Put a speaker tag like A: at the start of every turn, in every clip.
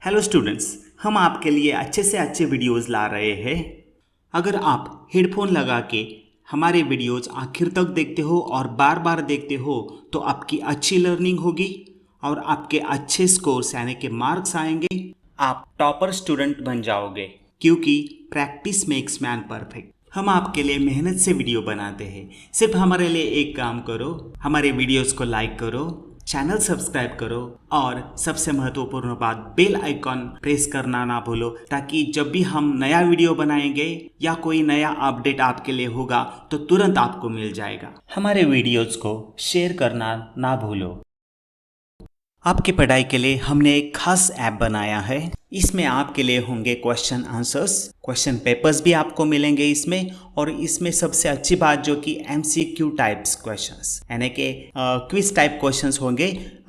A: Hello students, हम आपके लिए अच्छे से अच्छे वीडियोस ला रहे हैं। अगर आप हेडफोन लगा के हमारे वीडियोस आखिर तक देखते हो और बार बार देखते हो तो आपकी अच्छी लर्निंग होगी और आपके अच्छे स्कोर्स यानी कि मार्क्स आएंगे। आप टॉपर स्टूडेंट बन जाओगे क्योंकि प्रैक्टिस मेक्स मैन परफेक्ट। हम आपके लिए मेहनत से वीडियो बनाते हैं। सिर्फ हमारे लिए एक काम करो, हमारे वीडियोस को लाइक करो, चैनल सब्सक्राइब करो और सबसे महत्वपूर्ण बात बेल आइकॉन प्रेस करना ना भूलो, ताकि जब भी हम नया वीडियो बनाएंगे या कोई नया अपडेट आपके लिए होगा तो तुरंत आपको मिल जाएगा। हमारे वीडियोस को शेयर करना ना भूलो। आपकी पढ़ाई के लिए हमने एक खास ऐप बनाया है। इसमें आपके लिए होंगे क्वेश्चन आंसर्स, क्वेश्चन पेपर्स भी आपको मिलेंगे इसमें। और इसमें सबसे अच्छी बात जो कि एमसीक्यू टाइप्स क्वेश्चंस यानी कि क्विज टाइप क्वेश्चंस होंगे।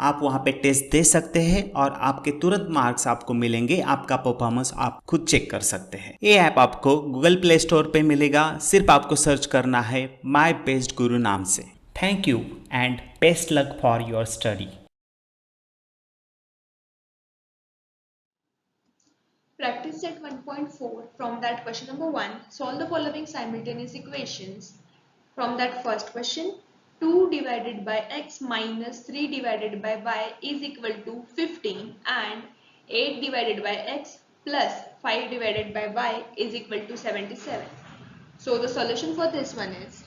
A: आप वहाँ पे टेस्ट दे सकते हैं और आपके तुरंत मार्क्स आपको मिलेंगे। आपका परफॉर्मेंस आप खुद चेक कर सकते हैं। ये ऐप आपको गूगल प्ले स्टोर पे मिलेगा। सिर्फ आपको सर्च करना है माई बेस्ट गुरु नाम से। Thank you and best luck for your study.
B: Practice set 1.4. From that question number 1, solve the following simultaneous equations. From that first question, 2 divided by x minus 3 divided by y is equal to 15 and 8 divided by x plus 5 divided by y is equal to 77. So the solution for this one is,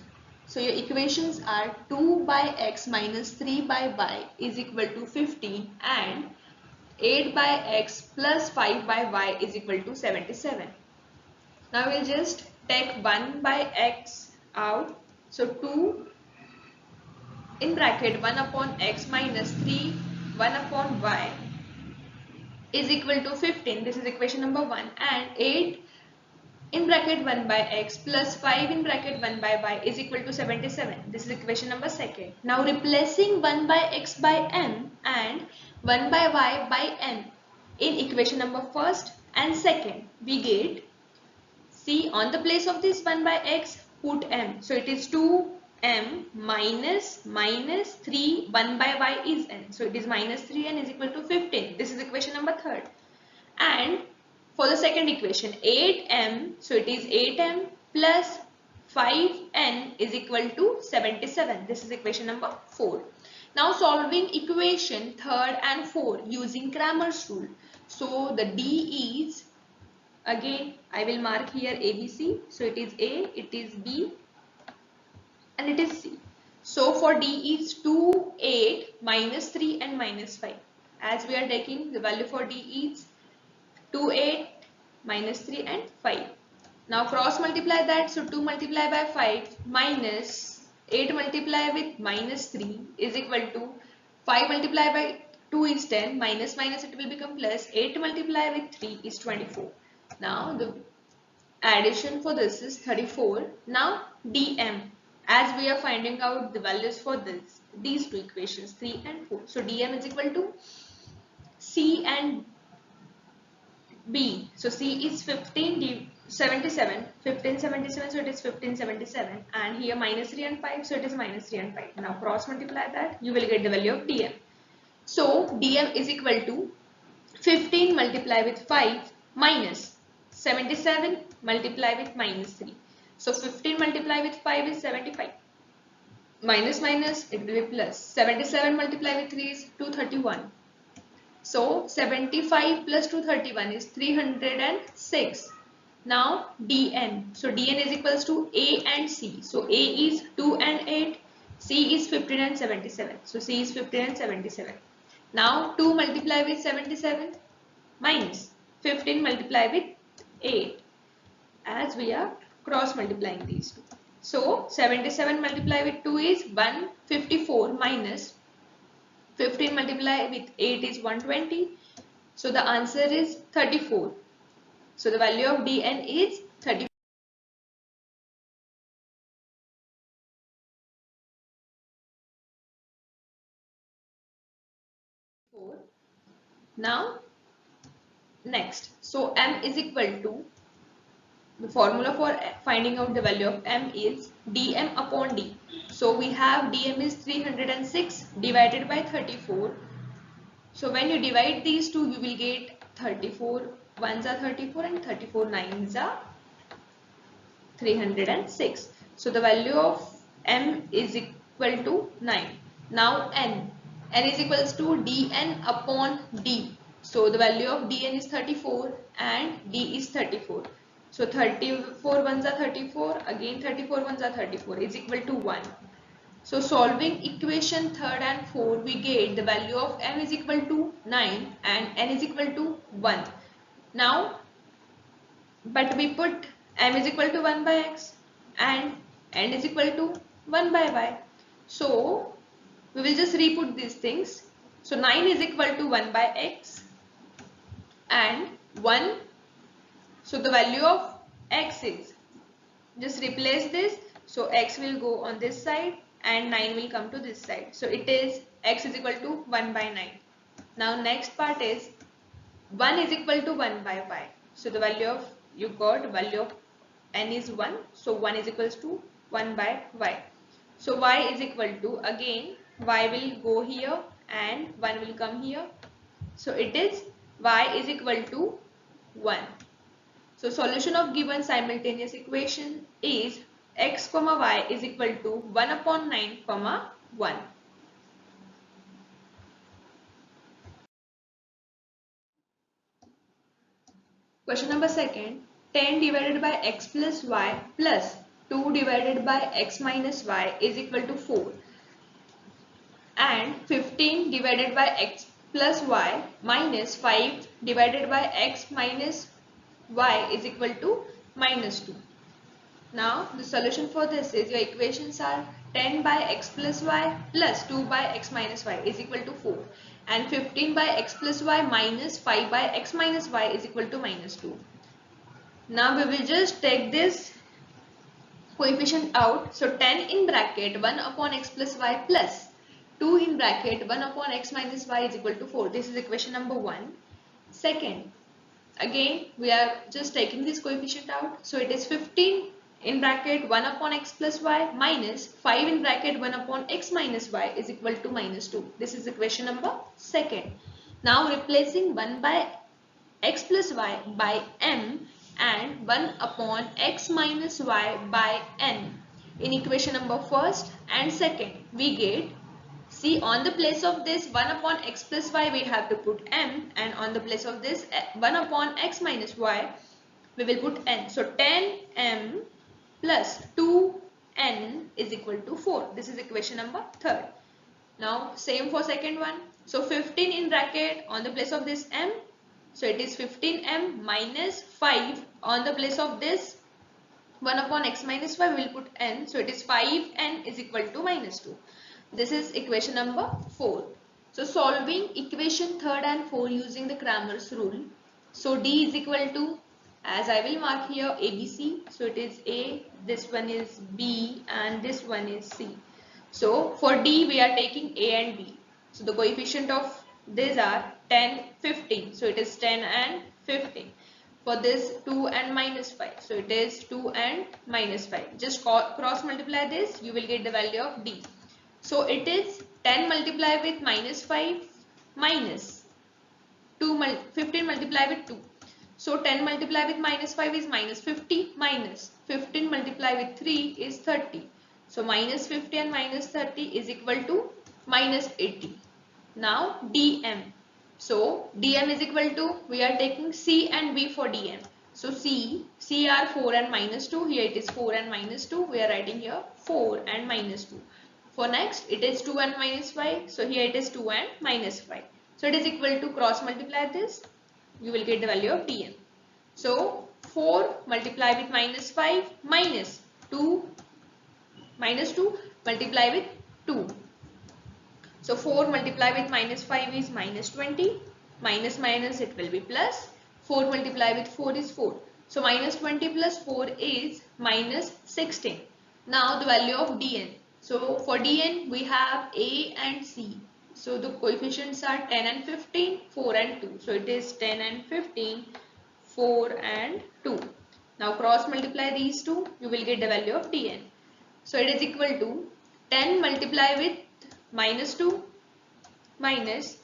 B: so your equations are 2 by x minus 3 by y is equal to 15 and 8 by x plus 5 by y is equal to 77. Now we'll just take 1 by x out. So 2 in bracket 1 upon x minus 3 1 upon y is equal to 15. This is equation number 1. And 8 in bracket 1 by x plus 5 in bracket 1 by y is equal to 77. This is equation number 2. Now replacing 1 by x by n and 1 by y by n in equation number 1st and 2nd, we get, see, on the place of this 1 by x put m. So it is 2m minus 3 1 by y is n. So it is minus 3n is equal to 15. This is equation number 3rd. And for the second equation 8m, so it is 8m plus 5n is equal to 77. This is equation number 4. Now solving equation 3rd and 4 using Cramer's rule. So the D is, again I will mark here ABC. So it is A, it is B and it is C. So for D is 2, 8, minus 3 and minus 5. As we are taking the value for D is 2, 8, minus 3 and 5. Now cross multiply that. So 2 multiply by 5 minus 8 multiply with minus 3 is equal to 5 multiply by 2 is 10, minus minus it will become plus, 8 multiply with 3 is 24. Now the addition for this is 34. Now dm, as we are finding out the values for these two equations 3 and 4. So dm is equal to C and B. So C is 1577, 1577, so it is 1577, and here minus 3 and 5, so it is minus 3 and 5. Now cross multiply that, you will get the value of dm. So dm is equal to 15 multiply with 5 minus 77 multiply with minus 3. So 15 multiply with 5 is 75. Minus minus it will be plus. 77 multiply with 3 is 231. So 75 plus 231 is 306. Now dn. So dn is equals to A and C. So A is 2 and 8. C is 15 and 77. So C is 15 and 77. Now 2 multiply with 77 minus 15 multiply with 8, as we are cross multiplying these two. So 77 multiply with 2 is 154 minus 15 multiply with 8 is 120. So the answer is 34. So the value of dn is 34. Now next, so m is equal to, the formula for finding out the value of m is dm upon d. So we have dm is 306 divided by 34. So when you divide these two, you will get 34 ones are 34 and 34 nines are 306. So the value of m is equal to 9. Now n is equals to dn upon d. So the value of dn is 34 and d is 34. So 34 ones are 34, again 34 ones are 34 is equal to 1. So solving equation 3rd and 4, we get the value of m is equal to 9 and n is equal to 1. Now, but we put m is equal to 1 by x and n is equal to 1 by y. So we will just re-put these things. So 9 is equal to 1 by x and 1. So the value of x is, just replace this. So x will go on this side and 9 will come to this side. So it is x is equal to 1 by 9. Now next part is 1 is equal to 1 by y. So the value of, you got value of n is 1. So 1 is equals to 1 by y. So y is equal to, again y will go here and 1 will come here. So it is y is equal to 1. So solution of given simultaneous equation is x comma y is equal to 1 upon 9 comma 1. Question number 2nd, 10 divided by x plus y plus 2 divided by x minus y is equal to 4 and 15 divided by x plus y minus 5 divided by x minus y is equal to minus 2. Now the solution for this is, your equations are 10 by x plus y plus 2 by x minus y is equal to 4 and 15 by x plus y minus 5 by x minus y is equal to minus 2. Now we will just take this coefficient out. So 10 in bracket 1 upon x plus y plus 2 in bracket 1 upon x minus y is equal to 4. This is equation number 1. Second, again we are just taking this coefficient out. So it is 15 in bracket 1 upon x plus y minus 5 in bracket 1 upon x minus y is equal to minus 2. This is equation number 2nd. Now replacing 1 by x plus y by m and 1 upon x minus y by n in equation number 1st and 2nd, we get, see, on the place of this 1 upon x plus y we have to put m, and on the place of this 1 upon x minus y we will put n. So 10m plus 2n is equal to 4. This is equation number 3rd. Now same for second one. So 15 in bracket on the place of this m. So it is 15m minus 5 on the place of this 1 upon x minus y we will put n. So it is 5n is equal to minus 2. This is equation number 4. So solving equation 3rd and 4 using the Cramer's rule. So D is equal to, as I will mark here, ABC. So it is A, this one is B and this one is C. So for D we are taking A and B. So the coefficient of these are 10, 15. So it is 10 and 15. For this 2 and minus 5. So it is 2 and minus 5. Just cross multiply this, you will get the value of D. So it is 10 multiplied with minus 5 minus 15 multiplied with 2. So 10 multiplied with minus 5 is minus 50 minus 15 multiplied with 3 is 30. So minus 50 and minus 30 is equal to minus 80. Now dm. So dm is equal to, we are taking C and B for dm. So C are 4 and minus 2. Here it is 4 and minus 2. We are writing here 4 and minus 2. For next it is 2 and minus 5. So here it is 2 and minus 5. So it is equal to, cross multiply this. You will get the value of dm. So 4 multiply with minus 5 minus 2 multiply with 2. So 4 multiply with minus 5 is minus 20. Minus minus it will be plus. 4 multiply with 4 is 4. So minus 20 plus 4 is minus 16. Now the value of dn. So for dn we have A and C. So the coefficients are 10 and 15, 4 and 2. So it is 10 and 15, 4 and 2. Now cross multiply these two, you will get the value of dn. So it is equal to 10 multiply with minus 2 minus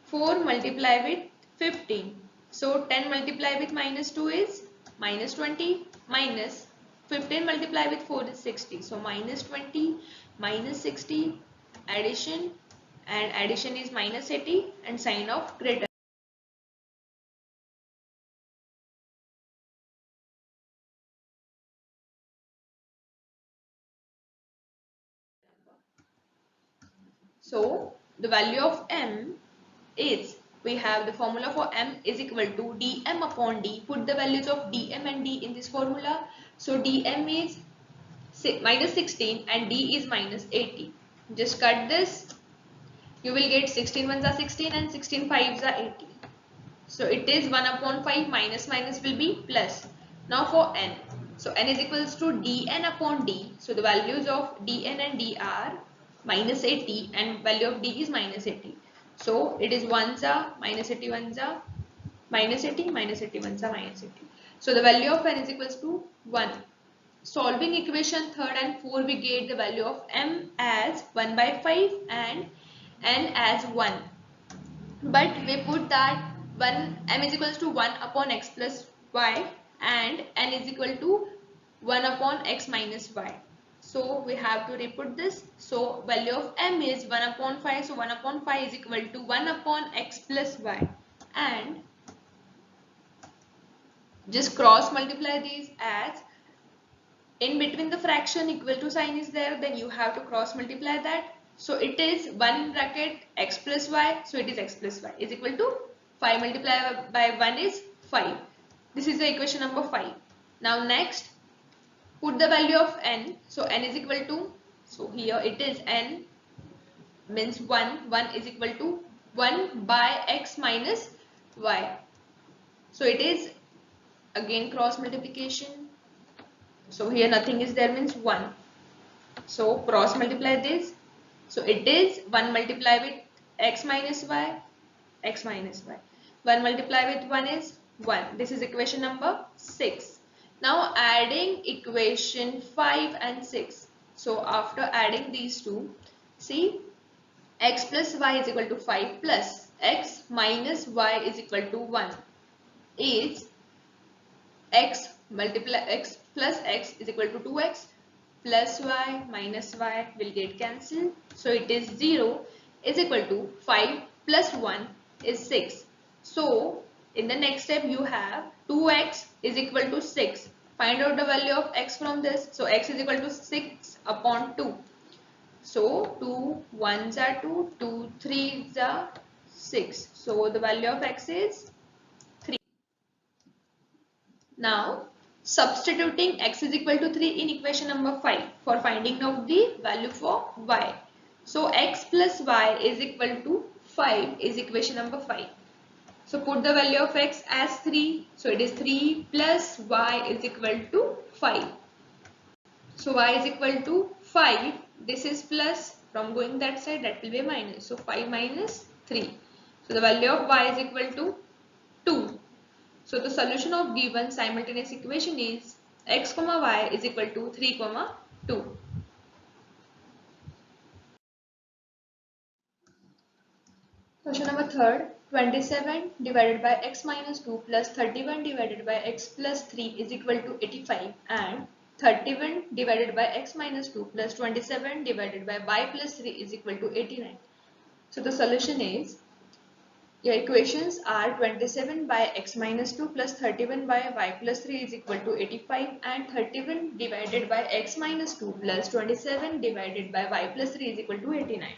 B: 4 multiply with 15. So 10 multiplied with minus 2 is minus 20, minus 15 multiplied with 4 is 60. So minus 20, minus 60, addition, and addition is minus 80 and sign of greater. So the value of m is, we have the formula for m is equal to dm upon d. Put the values of dm and d in this formula. So dm is minus 16 and d is minus 80. Just cut this. You will get 16 ones are 16 and 16 fives are 80. So it is 1 upon 5, minus minus will be plus. Now for n. So n is equals to dn upon d. So the values of dn and d are minus 80 and value of d is minus 80. So it is 1s are minus 80, 1s are minus 80, minus 80, 1s are minus 80. So the value of n is equals to 1. Solving equation 3rd and 4, we get the value of m as 1 by 5 and n as 1. But we put that 1 m is equals to 1 upon x plus y and n is equal to 1 upon x minus y. So we have to re-put this. So value of m is 1 upon 5. So 1 upon 5 is equal to 1 upon x plus y, and just cross multiply these as in between the fraction equal to sign is there, then you have to cross multiply that. So it is 1 bracket x plus y, so it is x plus y is equal to 5 multiplied by 1 is 5. This is the equation number 5. Now next, put the value of n. So n is equal to, so here it is n means 1, 1 is equal to 1 by x minus y. So it is again cross multiplication. So here nothing is there means 1. So cross multiply this. So it is 1 multiply with x minus y, x minus y. 1 multiply with 1 is 1. This is equation number 6. Now adding equation 5 and 6. So after adding these two, see, x plus y is equal to 5 plus x minus y is equal to 1 is x multiply x plus x is equal to 2x plus y minus y will get cancelled. So it is 0 is equal to 5 plus 1 is 6. So in the next step you have 2x is equal to 6. Find out the value of x from this. So x is equal to 6 upon 2. So 2 1s are 2, 2 3s are 6. So the value of x is 3. Now substituting x is equal to 3 in equation number 5 for finding out the value for y. So x plus y is equal to 5 is equation number 5. So put the value of x as 3. So it is 3 plus y is equal to 5. So y is equal to 5. This is plus, from going that side that will be minus. So 5 minus 3. So the value of y is equal to 2. So the solution of given simultaneous equation is x comma y is equal to 3 comma 2. Question number 3rd, 27 divided by x minus 2 plus 31 divided by x plus 3 is equal to 85, and 31 divided by x minus 2 plus 27 divided by y plus 3 is equal to 89. So the solution is, your equations are 27 by x minus 2 plus 31 by y plus 3 is equal to 85, and 31 divided by x minus 2 plus 27 divided by y plus 3 is equal to 89.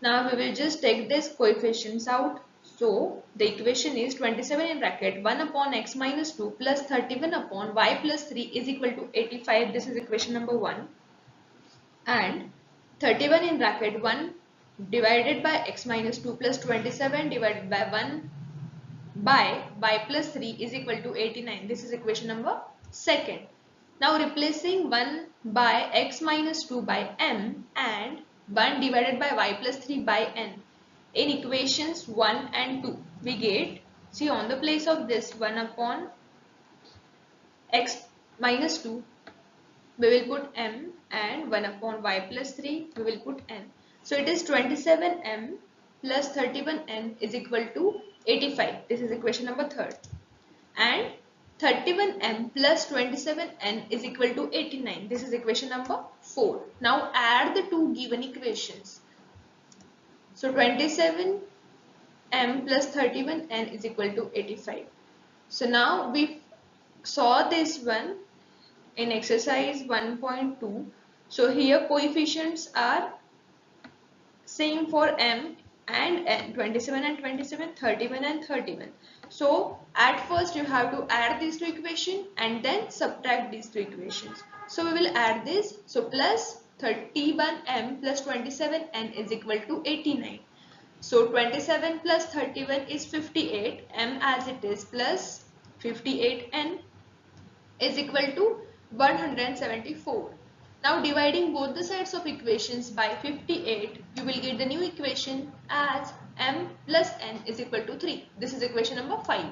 B: Now we will just take these coefficients out. So the equation is 27 in bracket 1 upon x minus 2 plus 31 upon y plus 3 is equal to 85. This is equation number 1. And 31 in bracket 1 divided by x minus 2 plus 27 divided by 1 by y plus 3 is equal to 89. This is equation number 2nd. Now replacing 1 by x minus 2 by m and 1 divided by y plus 3 by n in equations 1 and 2, we get, see, on the place of this 1 upon x minus 2 we will put m, and 1 upon y plus 3 we will put n. So it is 27m plus 31n is equal to 85. This is equation number 3. And 31m plus 27n is equal to 89. This is equation number 4. Now add the two given equations. So 27m plus 31n is equal to 85. So now we saw this one in exercise 1.2. So here coefficients are same for m and n, 27 and 27, 31 and 31. So at first you have to add these two equations and then subtract these two equations. So we will add this. So plus 31m plus 27n is equal to 89. So 27 plus 31 is 58, m as it is, plus 58n is equal to 174. Now dividing both the sides of equations by 58, you will get the new equation as m plus n is equal to 3. This is equation number 5.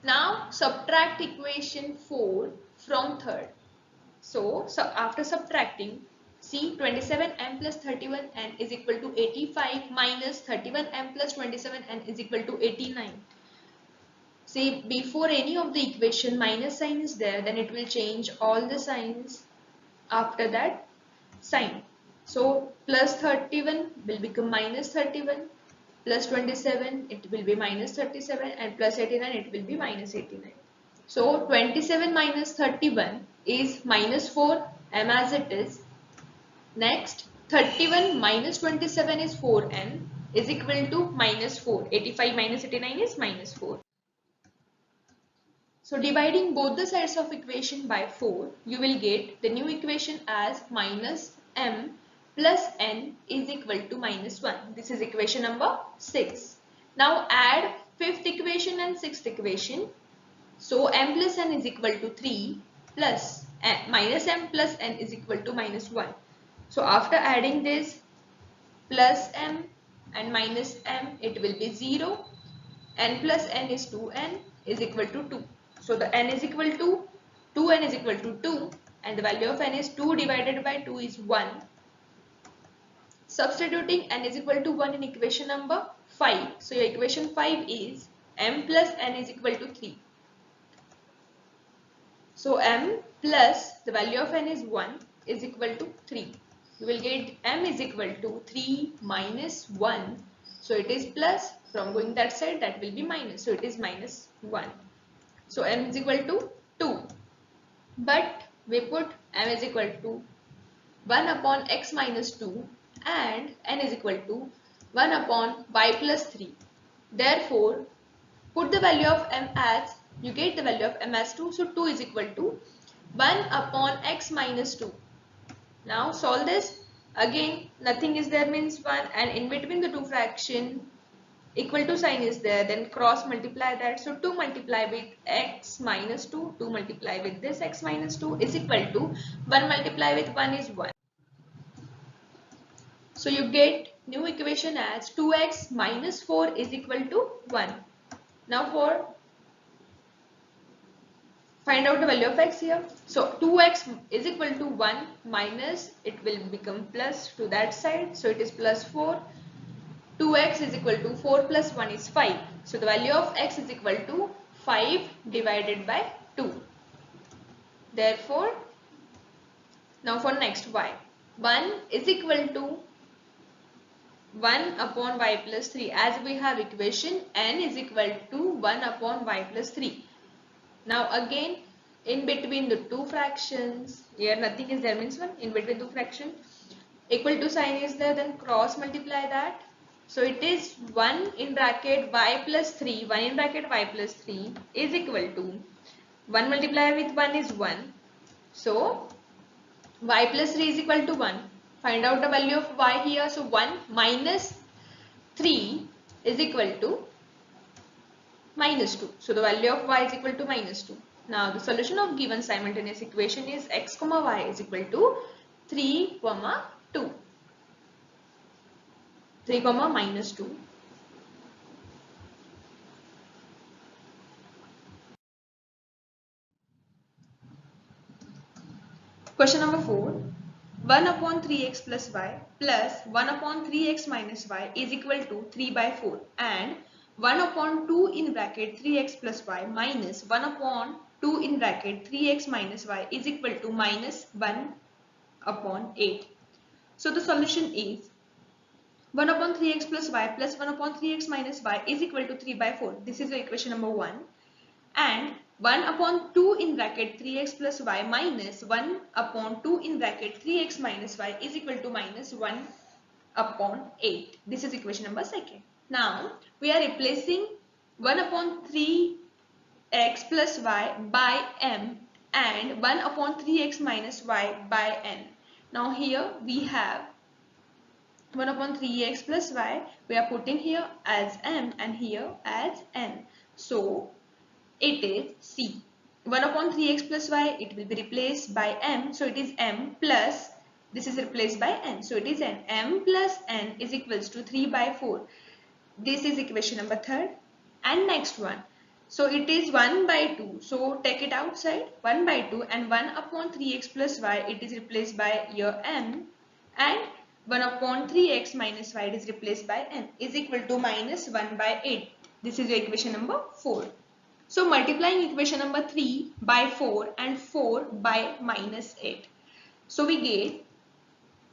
B: Now subtract equation 4 from third. So after subtracting, see 27m plus 31n is equal to 85 minus 31m plus 27n is equal to 89. See, before any of the equation minus sign is there, then it will change all the signs after that sign. So plus 31 will become minus 31, plus 27 it will be minus 37, and plus 89 it will be minus 89. So 27 minus 31 is minus 4, m as it is. Next 31 minus 27 is 4n is equal to minus 4. 85 minus 89 is minus 4. So dividing both the sides of equation by 4, you will get the new equation as minus m plus n is equal to minus 1. This is equation number 6. Now add fifth equation and sixth equation. So m plus n is equal to 3 plus minus m plus n is equal to minus 1. So after adding this plus m and minus m, it will be 0. N plus n is 2n is equal to 2. So the n is equal to 2n is equal to 2, and the value of n is 2 divided by 2 is 1. Substituting n is equal to 1 in equation number 5. So your equation 5 is m plus n is equal to 3. So m plus the value of n is 1 is equal to 3. You will get m is equal to 3 minus 1. So it is plus. From going that side, that will be minus. So it is minus 1. So m is equal to 2. But we put m is equal to 1 upon x minus 2 and n is equal to 1 upon y plus 3. Therefore, put the value of m as, you get the value of m as 2. So 2 is equal to 1 upon x minus 2. Now solve this. Again, nothing is there means 1, and in between the two fraction equal to sign is there, then cross multiply that. So 2 multiply with x minus 2, 2 multiply with this x minus 2 is equal to 1 multiply with 1 is 1. So you get new equation as 2x minus 4 is equal to 1. Now for find out the value of x here. So 2x is equal to 1 minus, it will become plus to that side. So it is plus 4. 2x is equal to 4 plus 1 is 5. So the value of x is equal to 5 divided by 2. Therefore, now for next y. 1 is equal to 1 upon y plus 3. As we have equation n is equal to 1 upon y plus 3. Now again, in between the two fractions, here nothing is there means 1, in between two fractions, equal to sign is there, then cross multiply that. So it is 1 in bracket y plus 3, 1 in bracket y plus 3 is equal to 1 multiply with 1 is 1. So y plus 3 is equal to 1. Find out the value of y here. So 1 minus 3 is equal to minus 2. So the value of y is equal to minus 2. Now the solution of given simultaneous equation is x comma y is equal to 3 comma 2. 3 comma minus 2. Question number 4. 1 upon 3x plus y plus 1 upon 3x minus y is equal to 3 by 4, and 1 upon 2 in bracket 3x plus y minus 1 upon 2 in bracket 3x minus y is equal to minus 1 upon 8. So the solution is 1 upon 3x plus y plus 1 upon 3x minus y is equal to 3 by 4. This is the equation number 1. And 1 upon 2 in bracket 3x plus y minus 1 upon 2 in bracket 3x minus y is equal to minus 1 upon 8. This is equation number 2. Now we are replacing 1 upon 3x plus y by m and 1 upon 3x minus y by n. Now here we have 1 upon 3x plus y, we are putting here as m and here as n. So it is C. 1 upon 3x plus y, it will be replaced by m. So it is m plus, this is replaced by n. So it is n. M plus n is equals to 3 by 4. This is equation number 3rd. And next one. So it is 1 by 2. So take it outside. 1 by 2 and 1 upon 3x plus y, it is replaced by your m. And 1 upon 3x minus y, it is replaced by n, is equal to minus 1 by 8. This is your equation number 4. So multiplying equation number 3 by 4 and 4 by minus 8. So we get,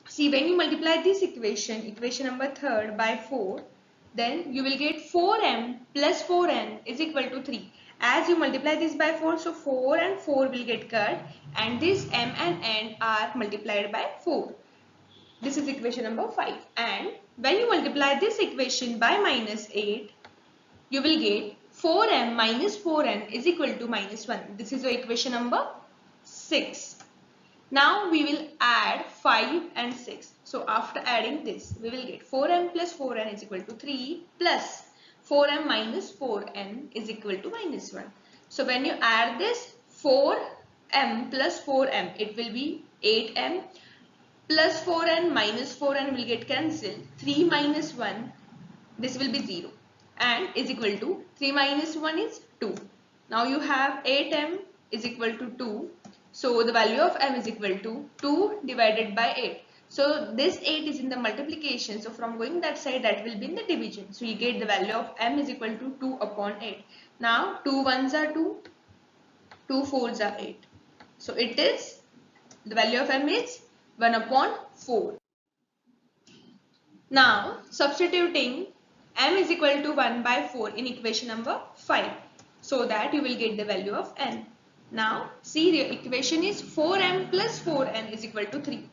B: see when you multiply this equation, equation number 3rd by 4, then you will get 4m plus 4n is equal to 3. As you multiply this by 4, so 4 and 4 will get cut and this m and n are multiplied by 4. This is equation number 5. And when you multiply this equation by minus 8, you will get 4m minus 4n is equal to minus 1. This is your equation number 6. Now we will add 5 and 6. So after adding this, we will get 4m plus 4n is equal to 3 plus 4m minus 4n is equal to minus 1. So when you add this 4m plus 4m, it will be 8m plus 4n minus 4n will get cancelled. 3 minus 1, this will be 0 and is equal to 3 minus 1 is 2. Now you have 8m is equal to 2. So the value of m is equal to 2 divided by 8. So this 8 is in the multiplication. So from going that side, that will be in the division. So you get the value of m is equal to 2 upon 8. Now 2 1s are 2, 2 4s are 8. So it is, the value of m is 1 upon 4. Now substituting m is equal to 1 by 4 in equation number 5. So that you will get the value of n. Now see, the equation is 4m plus 4n is equal to 3.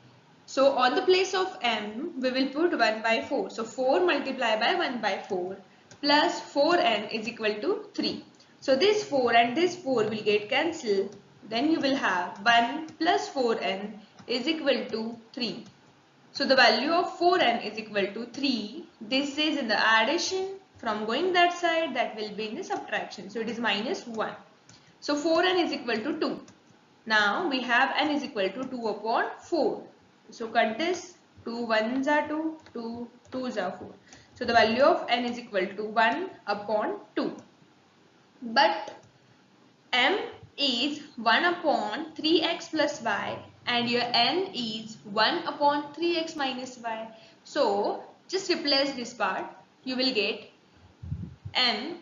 B: So on the place of m, we will put 1 by 4. So 4 multiplied by 1 by 4 plus 4n is equal to 3. So this 4 and this 4 will get cancelled. Then you will have 1 plus 4n is equal to 3. So the value of 4n is equal to 3. This is in the addition. From going that side, that will be in the subtraction. So it is minus 1. So 4n is equal to 2. Now we have n is equal to 2 upon 4. So cut this. 2 1s are 2, 2 2s are 4. So the value of n is equal to 1 upon 2. But m is 1 upon 3x plus y and your n is 1 upon 3x minus y. So just replace this part. You will get m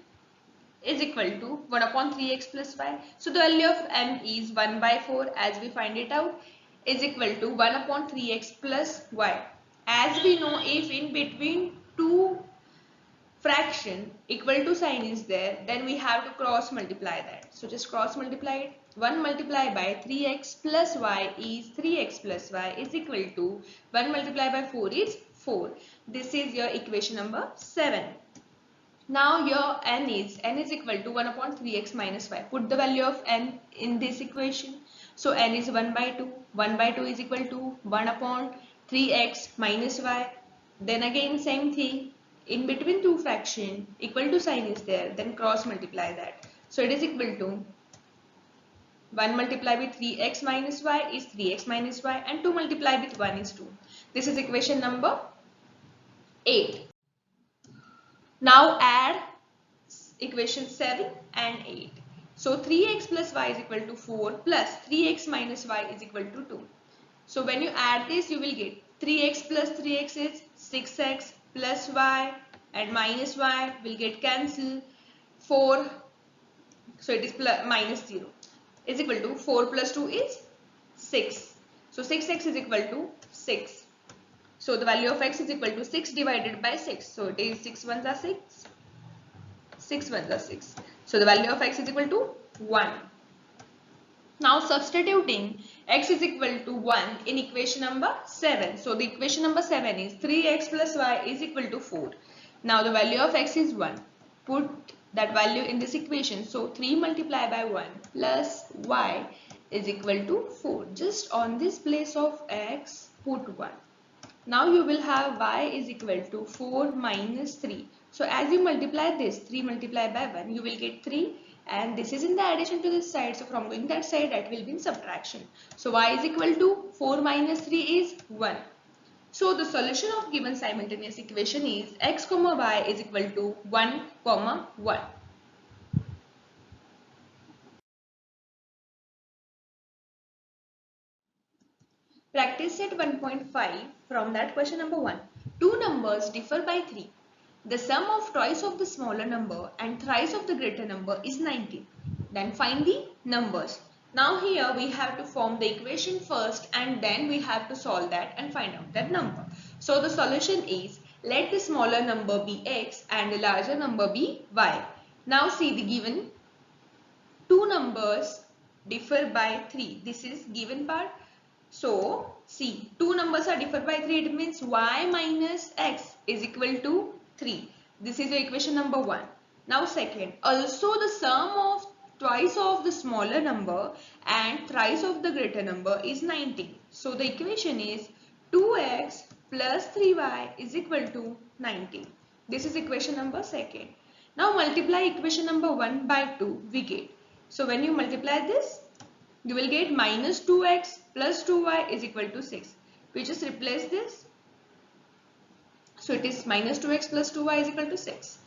B: is equal to 1 upon 3x plus y. So the value of m is 1 by 4 as we find it out is equal to 1 upon 3x plus y. As we know, if in between two fraction equal to sign is there, then we have to cross multiply that. So just cross multiply it. 1 multiplied by 3x plus y is 3x plus y is equal to 1 multiplied by 4 is 4. This is your equation number 7. Now your n is equal to 1 upon 3x minus y. Put the value of n in this equation. So n is 1 by 2. 1 by 2 is equal to 1 upon 3x minus y. Then again same thing. In between two fraction equal to sign is there. Then cross multiply that. So it is equal to 1 multiplied with 3x minus y is 3x minus y and 2 multiplied with 1 is 2. This is equation number 8. Now add equation 7 and 8. So 3x plus y is equal to 4 plus 3x minus y is equal to 2. So when you add this, you will get 3x plus 3x is 6x plus y and minus y will get cancelled. 4, so it is minus 0 is equal to 4 plus 2 is 6. So 6x is equal to 6. So the value of x is equal to 6 divided by 6. So it is 6 ones are 6. 6 ones are 6. So the value of x is equal to 1. Now substituting x is equal to 1 in equation number 7. So the equation number 7 is 3x plus y is equal to 4. Now the value of x is 1. Put that value in this equation. So 3 multiplied by 1 plus y is equal to 4. Just on this place of x, put 1. Now you will have y is equal to 4 minus 3. So as you multiply this, 3 multiplied by 1, you will get 3. And this is in the addition to this side. So from going that side, that will be in subtraction. So y is equal to 4 minus 3 is 1. So the solution of given simultaneous equation is x comma y is equal to 1 comma 1. Practice set 1.5 from that question number 1. Two numbers differ by 3. The sum of twice of the smaller number and thrice of the greater number is 19. Then find the numbers. Now here we have to form the equation first and then we have to solve that and find out that number. So the solution is let the smaller number be x and the larger number be y. Now see the given two numbers differ by 3. This is given part. So see, two numbers are differ by 3. It means y minus x is equal to 3. This is the equation number 1. Now second, also the sum of twice of the smaller number and thrice of the greater number is 19. So the equation is 2x plus 3y is equal to 19. This is equation number second. Now multiply equation number 1 by 2 we get. So when you multiply this, you will get minus 2x plus 2y is equal to 6. We just replace this. So it is minus 2x plus 2y is equal to 6.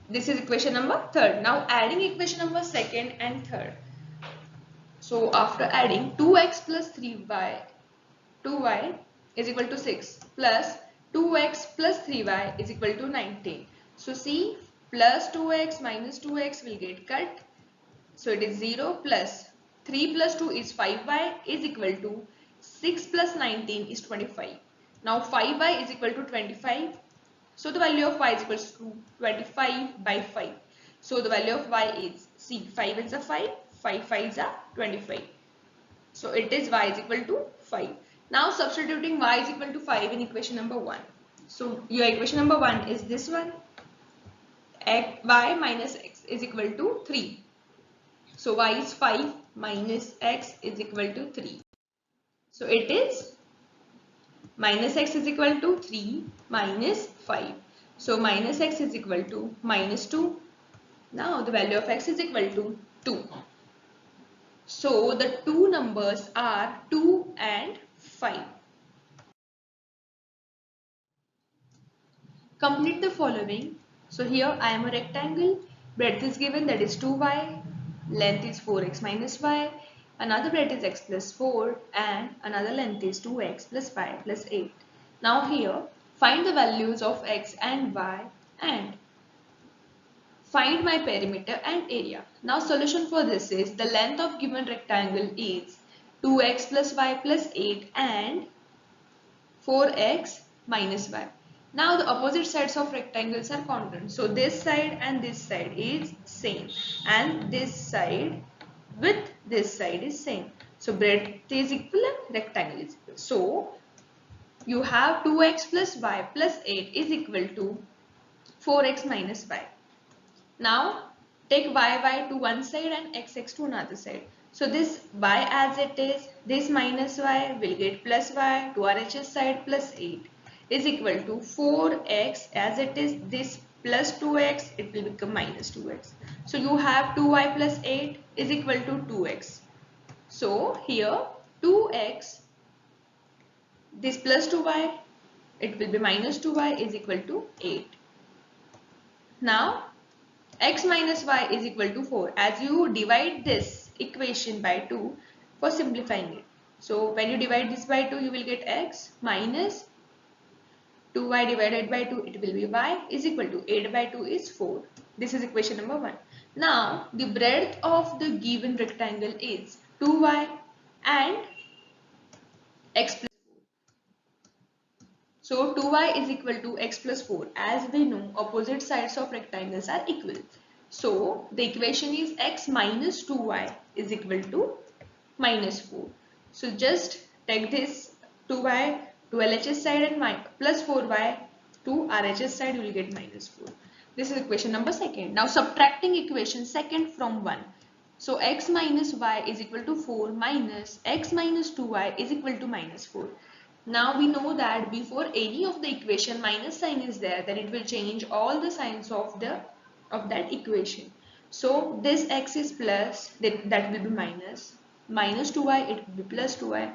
B: This is equation number third. Now adding equation number second and third. So after adding 2x plus 3y, 2y is equal to 6 plus 2x plus 3y is equal to 19. So see, plus 2x minus 2x will get cut. So it is 0 plus 3 plus 2 is 5y is equal to 6 plus 19 is 25. Now 5y is equal to 25. So the value of y is equal to 25 by 5. So the value of y is, see, 5 is a 5, 5 5 is a 25. So it is y is equal to 5. Now substituting y is equal to 5 in equation number 1. So your equation number 1 is this one. Y minus x is equal to 3. So y is 5 minus x is equal to 3. So it is minus x is equal to 3 minus 5. So minus x is equal to minus 2. Now the value of x is equal to 2. So the two numbers are 2 and 5. Complete the following. So here I am a rectangle. Breadth is given, that is 2y. Length is 4x minus y. Another breadth is x plus 4 and another length is 2x plus y plus 8. Now here find the values of x and y and find my perimeter and area. Now solution for this is the length of given rectangle is 2x plus y plus 8 and 4x minus y. Now the opposite sides of rectangles are constant. So this side and this side is same and this side with this side is same. So breadth is equal and rectangle is equal. So you have 2x plus y plus 8 is equal to 4x minus y. Now take y to one side and x to another side. So this y as it is, this minus y will get plus y to RHS side plus 8 is equal to 4x as it is, this plus 2x, it will become minus 2x. So you have 2y plus 8 is equal to 2x. So here 2x, this plus 2y, it will be minus 2y is equal to 8. Now x minus y is equal to 4 as you divide this equation by 2 for simplifying it. So when you divide this by 2, you will get x minus 2y divided by 2, it will be y is equal to 8 by 2 is 4. This is equation number 1. Now, the breadth of the given rectangle is 2y and x plus 4. So, 2y is equal to x plus 4. As we know, opposite sides of rectangles are equal. So, the equation is x minus 2y is equal to minus 4. So, just take this 2y to LHS side and plus 4y to RHS side, you will get minus 4. This is equation number second. Now, subtracting equation second from 1. So, x minus y is equal to 4 minus x minus 2y is equal to minus 4. Now, we know that before any of the equation minus sign is there, then it will change all the signs of that equation. So, this x is plus, that will be minus. Minus 2y, it will be plus 2y.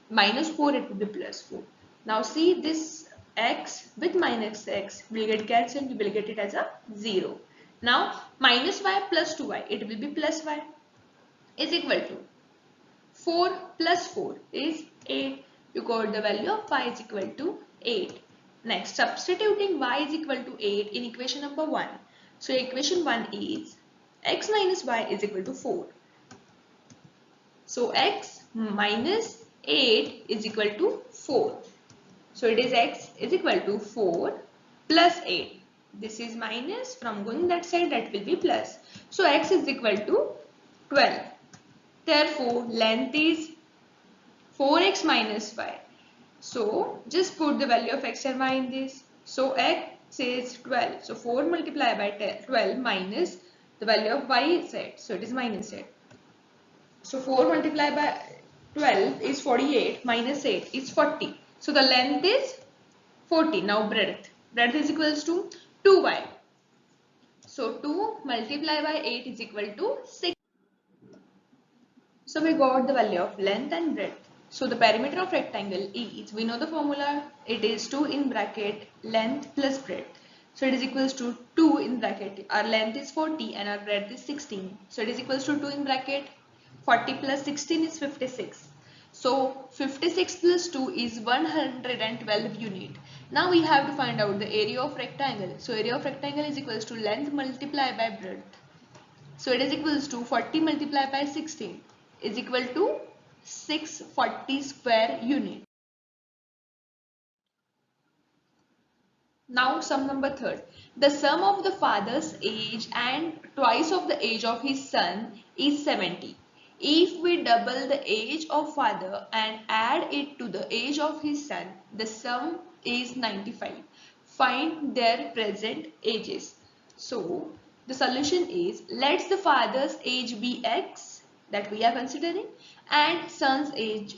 B: Minus 4, it will be plus 4. Now, see this x with minus x will get cancelled, we will get it as a 0. Now, minus y plus 2y, it will be plus y is equal to 4 plus 4 is 8. You got the value of y is equal to 8. Next, substituting y is equal to 8 in equation number 1. So, equation 1 is x minus y is equal to 4. So, x minus 8 is equal to 4. So, it is x is equal to 4 plus 8. This is minus, from going that side, that will be plus. So, x is equal to 12. Therefore, length is 4x minus y. So, just put the value of x and y in this. So, x is 12. So, 4 multiplied by 12 minus the value of y is 8. So, it is minus 8. So, 4 multiplied by 12 is 48 minus 8 is 40. So, the length is 40. Now, breadth. Breadth is equals to 2y. So, 2 multiplied by 8 is equal to 6. So, we got the value of length and breadth. So, the perimeter of rectangle is, we know the formula, it is 2 in bracket length plus breadth. So, it is equals to 2 in bracket, our length is 40 and our breadth is 16. So, it is equals to 2 in bracket, 40 plus 16 is 56. So, 56 plus 2 is 112 unit. Now, we have to find out the area of rectangle. So, area of rectangle is equals to length multiplied by breadth. So, it is equals to 40 multiplied by 16 is equal to 640 square unit. Now, sum number third. The sum of the father's age and twice of the age of his son is 70. If we double the age of father and add it to the age of his son, the sum is 95. Find their present ages. So, the solution is, let the father's age be x, that we are considering, and son's age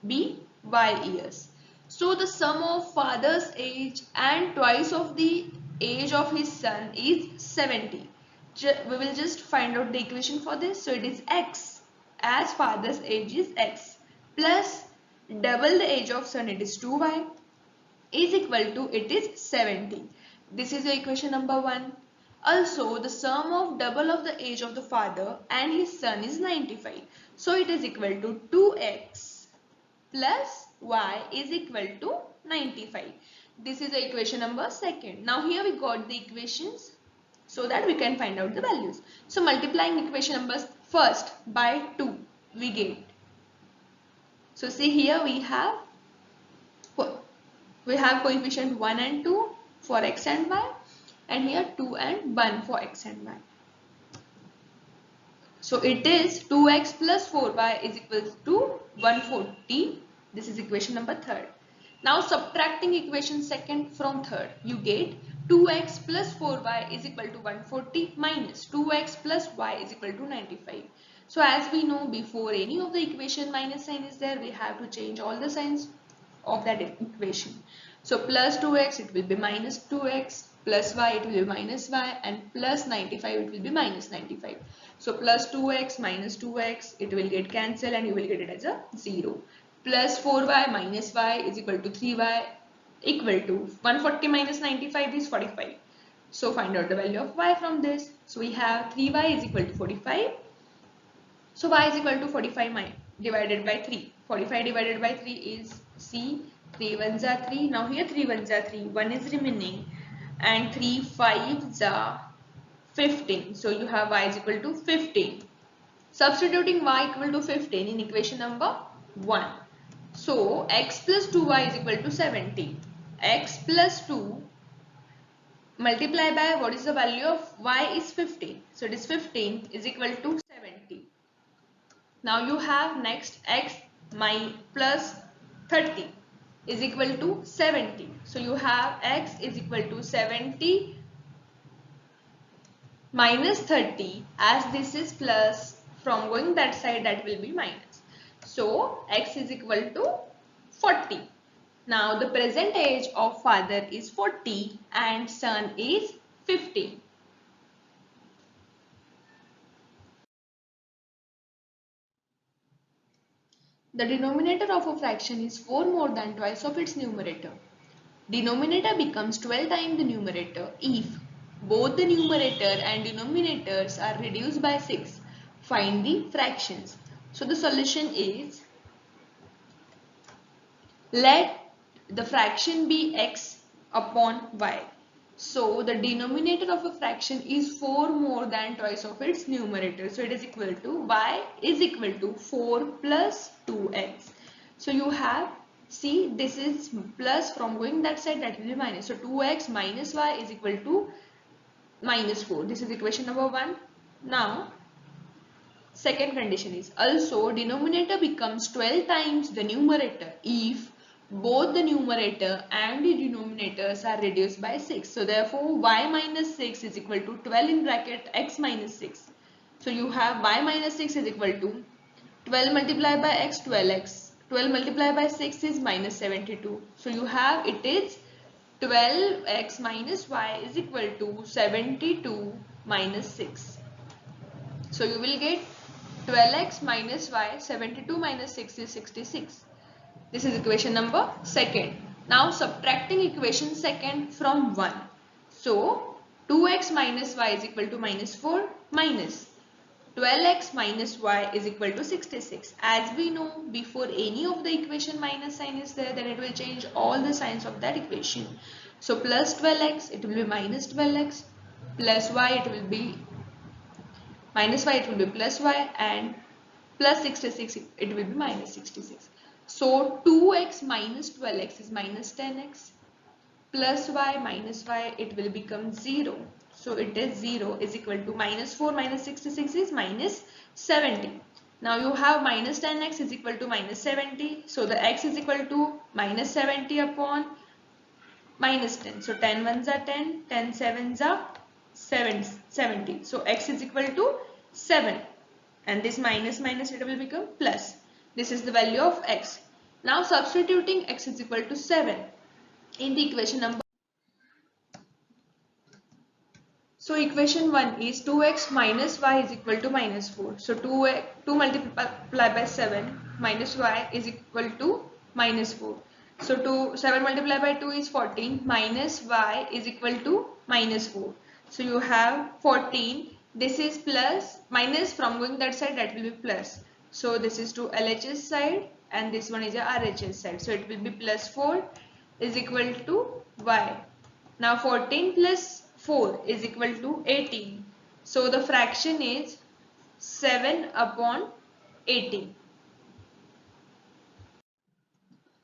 B: be y years. So, the sum of father's age and twice of the age of his son is 70. We will just find out the equation for this. So, it is x, as father's age is x, plus double the age of son, it is 2y, is equal to, it is 70. This is the equation number 1. Also, the sum of double of the age of the father and his son is 95. So, it is equal to 2x plus y is equal to 95. This is the equation number 2nd. Now, here we got the equations so that we can find out the values. So, multiplying equation numbers first by 2, we get. So, see here we have coefficient 1 and 2 for x and y, and here 2 and 1 for x and y. So, it is 2x plus 4y is equal to 140. This is equation number 3rd. Now, subtracting equation 2nd from 3rd, you get 2x plus 4y is equal to 140 minus 2x plus y is equal to 95. So, as we know, before any of the equation minus sign is there, we have to change all the signs of that equation. So, plus 2x, it will be minus 2x, plus y, it will be minus y, and plus 95, it will be minus 95. So, plus 2x minus 2x, it will get cancelled and you will get it as a 0. Plus 4y minus y is equal to 3y, equal to 140 minus 95 is 45. So, find out the value of y from this. So, we have 3y is equal to 45. So, y is equal to 45 divided by 3. 45 divided by 3 is C 3 ones are 3. Now here 3 ones are 3. 1 is remaining. And 3 fives are 15. So you have y is equal to 15. Substituting y equal to 15 in equation number 1. So x plus 2y is equal to 70. X plus 2 multiply by what is the value of y is 15. So it is 15 is equal to 70. Now you have next x plus 30 is equal to 70. So you have x is equal to 70 minus 30, as this is plus, from going that side that will be minus. So x is equal to 40. Now the present age of father is 40 and son is 50. The denominator of a fraction is 4 more than twice of its numerator. Denominator becomes 12 times the numerator if both the numerator and denominators are reduced by 6. Find the fractions. So the solution is, let the fraction be x upon y. So the denominator of a fraction is 4 more than twice of its numerator. So it is equal to y is equal to 4 plus 2x. So you have, see, this is plus, from going that side that will be minus. So 2x minus y is equal to minus 4. This is equation number 1. Now second condition is, also denominator becomes 12 times the numerator if both the numerator and the denominators are reduced by 6. So therefore y minus 6 is equal to 12 in bracket x minus 6. So you have y minus 6 is equal to 12 multiplied by x, 12x. 12 multiplied by 6 is minus 72. So you have, it is 12x minus y is equal to 72 minus 6. So you will get 12x minus y, 72 minus 6 is 66. This is equation number second. Now subtracting equation second from 1. So 2x minus y is equal to minus 4 minus 12x minus y is equal to 66. As we know, before any of the equation minus sign is there, then it will change all the signs of that equation. So plus 12x, it will be minus 12x, plus y, it will be minus y, it will be plus y, and plus 66, it will be minus 66. So 2x minus 12x is minus 10x, plus y minus y, it will become 0. So it is 0 is equal to minus 4 minus 66 is minus 70. Now you have minus 10x is equal to minus 70. So the x is equal to minus 70 upon minus 10. So 10 ones are 10, 10 sevens are 70. So x is equal to 7. And this minus minus, it will become plus. This is the value of x. Now substituting x is equal to 7 in the equation number. So equation 1 is 2x minus y is equal to minus 4. So 2 multiplied by 7 minus y is equal to minus 4. So 7 multiplied by 2 is 14 minus y is equal to minus 4. So you have 14. This is plus, minus, from going that side that will be plus. So this is to LHS side and this one is a RHS side. So it will be plus 4 is equal to y. Now 14 plus 4 is equal to 18. So the fraction is 7 upon 18.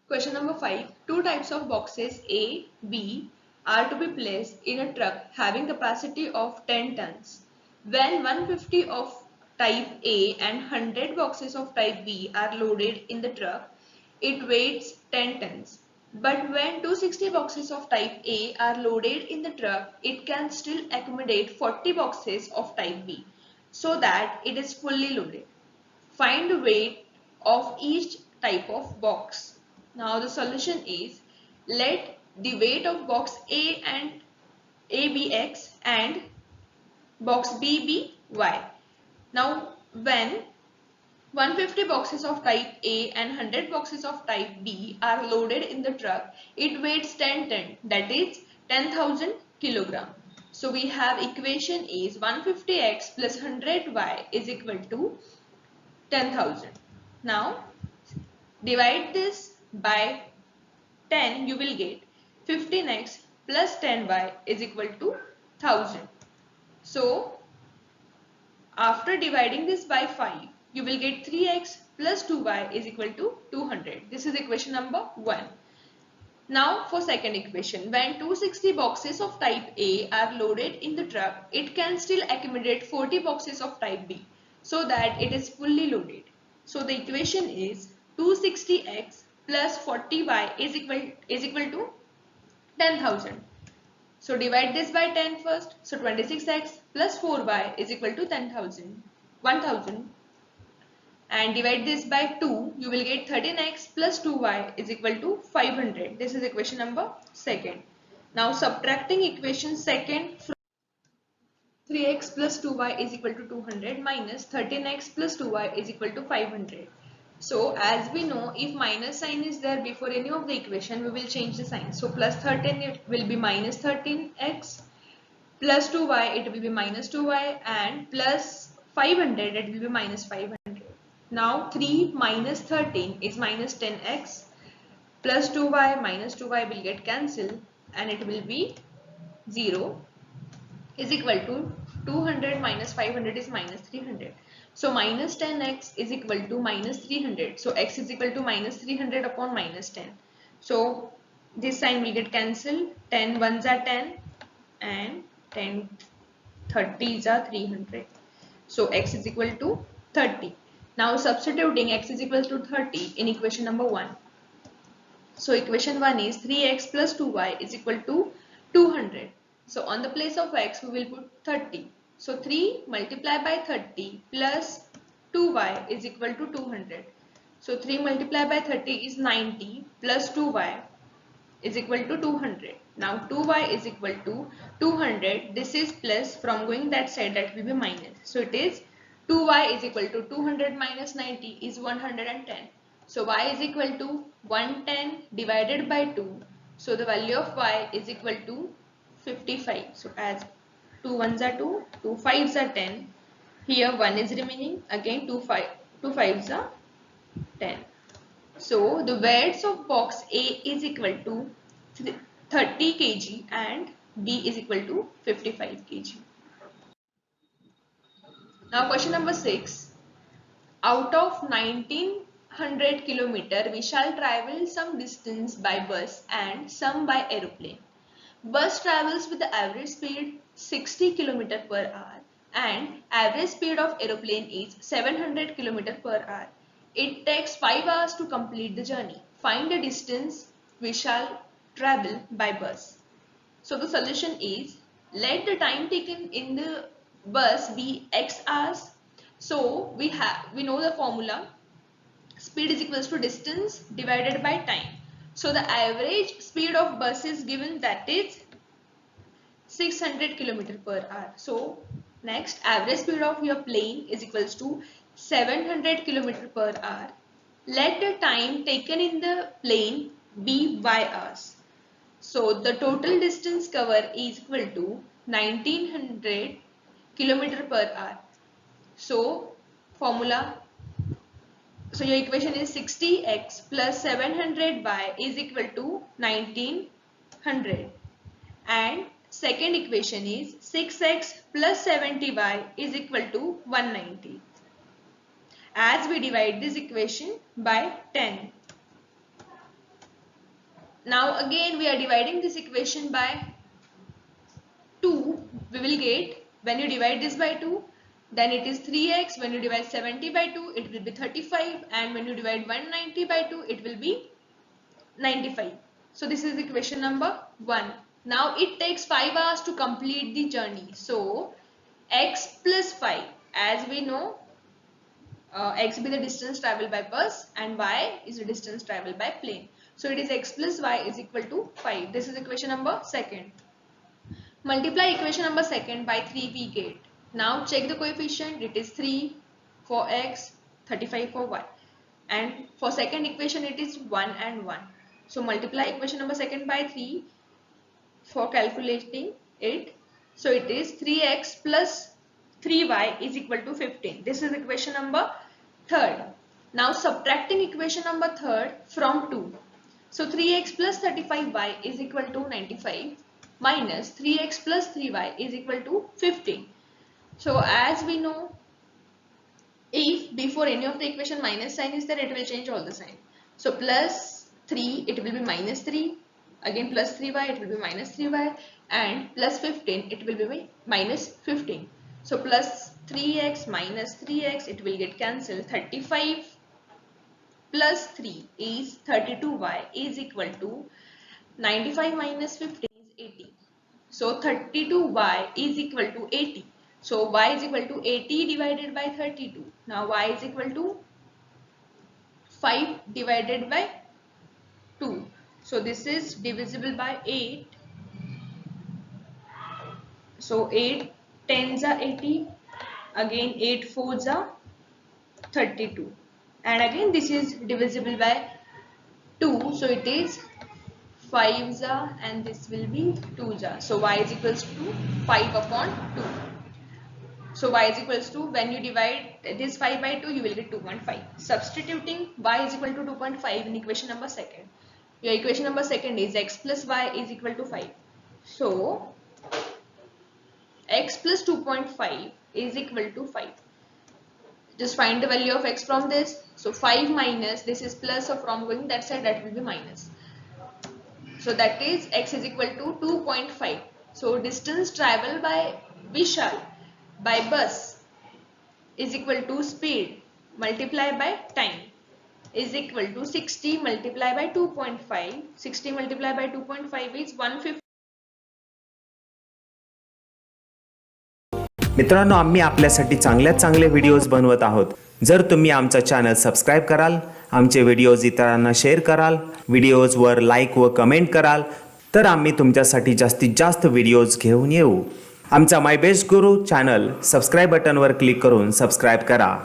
B: Question number 5. Two types of boxes A, B are to be placed in a truck having capacity of 10 tons. When 150 of type A and 100 boxes of type B are loaded in the truck, it weighs 10 tons. But when 260 boxes of type A are loaded in the truck, it can still accommodate 40 boxes of type B, so that it is fully loaded. Find the weight of each type of box. Now the solution is, let the weight of box A and A be x and box B be y. Now when 150 boxes of type A and 100 boxes of type B are loaded in the truck, it weighs 10 ton, that is 10,000 kilogram. So we have equation is 150x plus 100y is equal to 10,000. Now divide this by 10, you will get 15x plus 10y is equal to 1000. So after dividing this by 5, you will get 3x plus 2y is equal to 200. This is equation number 1. Now for second equation, when 260 boxes of type A are loaded in the truck, it can still accommodate 40 boxes of type B so that it is fully loaded. So the equation is 260x plus 40y is equal to 10,000. So divide this by 10 first. So 26x plus 4y is equal to 1000. And divide this by 2, you will get 13x plus 2y is equal to 500. This is equation number second. Now subtracting equation second from 3x plus 2y is equal to 200 minus 13x plus 2y is equal to 500. So as we know, if minus sign is there before any of the equation, we will change the sign. So plus 13 it will be minus 13x, plus 2y it will be minus 2y, and plus 500 it will be minus 500. Now 3 minus 13 is minus 10x, plus 2y minus 2y will get cancelled and it will be 0 is equal to 200 minus 500 is minus 300. So minus 10x is equal to minus 300. So x is equal to minus 300 upon minus 10. So this sign will get cancelled. 10 ones are 10 and 10 30s are 300. So x is equal to 30. Now substituting x is equal to 30 in equation number 1. So equation 1 is 3x plus 2y is equal to 200. So on the place of x we will put 30. So 3 multiplied by 30 plus 2y is equal to 200. So 3 multiplied by 30 is 90 plus 2y is equal to 200. Now 2y is equal to 200. This is plus, from going that side that will be minus. So it is 2y is equal to 200 minus 90 is 110. So y is equal to 110 divided by 2. So the value of y is equal to 55. So as 2 ones are 2, 2 5s are 10. Here 1 is remaining. Again 2 5s are 10. So the weights of box A is equal to 30 kg and B is equal to 55 kg. Now question number 6. Out of 1900 km, we shall travel some distance by bus and some by aeroplane. Bus travels with the average speed 60 km per hour and average speed of aeroplane is 700 km per hour. It takes 5 hours to complete the journey. Find the distance we shall travel by bus. So the solution is, let the time taken in the bus be x hours. So we know the formula, speed is equals to distance divided by time. So the average speed of bus is given, that is 600 km per hour. So next, average speed of your plane is equals to 700 km per hour. Let the time taken in the plane be y hours. So the total distance covered is equal to 1900 km per hour. So formula, so your equation is 60x plus 700y is equal to 1900, and second equation is 6x plus 70y is equal to 190. As we divide this equation by 10. Now again we are dividing this equation by 2. We will get, when you divide this by 2, then it is 3x. When you divide 70 by 2, it will be 35, and when you divide 190 by 2, it will be 95. So this is equation number 1. Now it takes 5 hours to complete the journey. So x plus 5, as we know, x will be the distance traveled by bus and y is the distance traveled by plane. So it is x plus y is equal to 5. This is equation number 2nd. Multiply equation number 2nd by 3, we get. Now check the coefficient. It is 3 for x, 35 for y. And for second equation it is 1 and 1. So multiply equation number 2nd by 3 for calculating it. So it is 3x plus 3y is equal to 15. This is equation number 3rd. Now subtracting equation number 3rd from 2. So 3x plus 35y is equal to 95 minus 3x plus 3y is equal to 15. So as we know, if before any of the equation minus sign is there, it will change all the sign. So plus 3, it will be minus 3. Again plus 3y, it will be minus 3y. And plus 15, it will be minus 15. So plus 3x minus 3x, it will get cancelled. 35 plus 3 is 32y is equal to 95 minus 15 is 80. So 32y is equal to 80. So y is equal to 80 divided by 32. Now y is equal to 5 divided by 2. So this is divisible by 8. So 8 tens are 80. Again 8 fours are 32. And again this is divisible by 2. So it is 5s are, and this will be 2s are. So y is equals to 5 upon 2. So y is equals to, when you divide this 5 by 2, you will get 2.5. Substituting y is equal to 2.5 in equation number second. Your equation number second is x plus y is equal to 5. So x plus 2.5 is equal to 5. Just find the value of x from this. So 5 minus, this is plus, so from going that side, that will be minus. So that is x is equal to 2.5. So distance traveled by Vishal by bus is equal to speed multiplied by time is equal to 60 multiplied by 2.5. 60 multiplied by 2.5 is 150.
A: मित्रांनो, आम्ही आपल्यासाठी चांगले videos बनवत आहोत. जर तुम्ही आमचा channel subscribe कराल, आमचे व्हिडिओज इतरांना शेअर कराल, व्हिडिओजवर लाईक व कमेंट कराल, तर आम्ही तुमच्यासाठी जास्तीत जास्त व्हिडिओज घेऊन येऊ. आमचा my best Guru channel subscribe बटनवर click करून सबस्क्राईब करा.